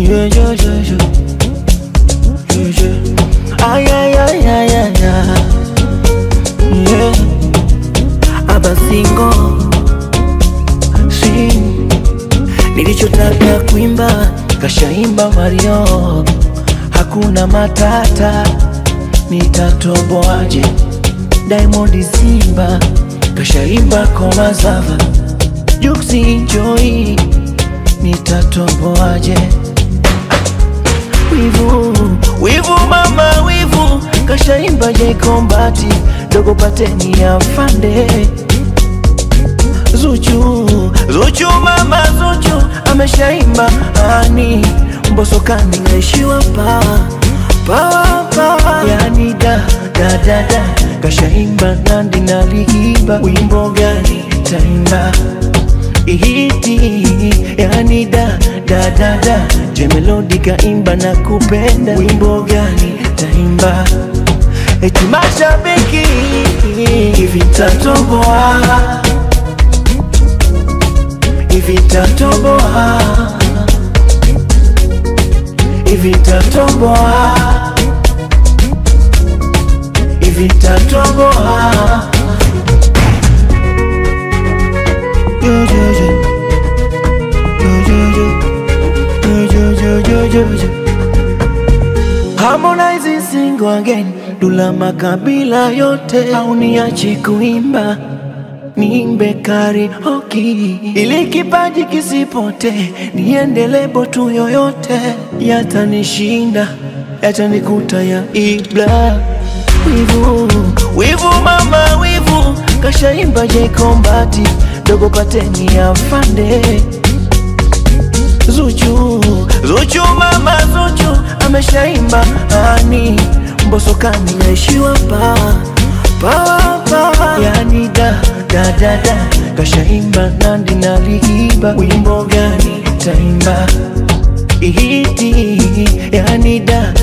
Yeah, yeah, yeah, yeah. Yeah, yeah. Ay, ay, ay, ay, ay, ay. Yeah. Aba single. Sing. Nilichotaka kuimba kashaimba Mario. Hakuna matata, nitatoboaje? Diamond Simba kashaimba Koma Zava. Juksi Joy, nitatoboaje? Wivu mama wivu kashaimba J Kombati. Dogo Pateni ya Fande. Zuchu mama Zuchu ameshaimba Ani. Mbosso Kani naishiwa pa yani da kashaimba Nandi na Likiba. Wimbo gani taimba ihiti yani da Je Melody kaimba na kupenda. Wimbo gani taimba eti mashabiki hivi tatoboa, hivi tatoboa, hivi tatoboa, hivi tatoboa. Yo yo yo yo yo yo yo yo yo. Harmonize sing again. Dula makabila yote au niache kuimba niimbe karaoke ili kipaji kisipote, niende botu yoyote. Yatanishinda, yatanikuta ya ibla. Wivu mama wivu kashaimba J Kombati. Dogo Pateni ya Fande. Zuchu mama Zuchu ameshaimba Ani. Mbosso Kani naishiwa pa yani da kashaimba Nandi na Likiba. Wimbo gani taimba ihiti yani da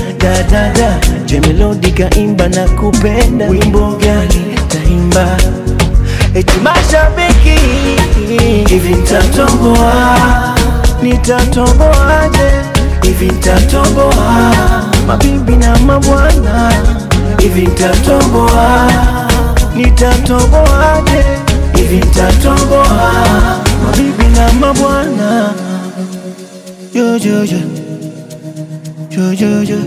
Je Melody kaimba na kupenda. Wimbo gani taimba eti mashabiki hivi nitatoboa, nitatoboaje? Hivi nitatoboa mabibi na mabwana. Hivi nitatoboa, nitatoboaje? Hivi nitatoboa mabibi na mabwana. Yo yo yo yo yo yo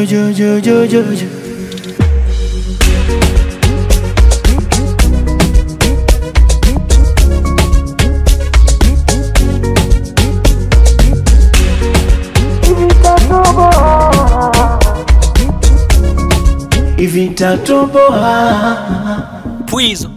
yo yo yo yo yo. Hivi nitatoboa. Pwizo.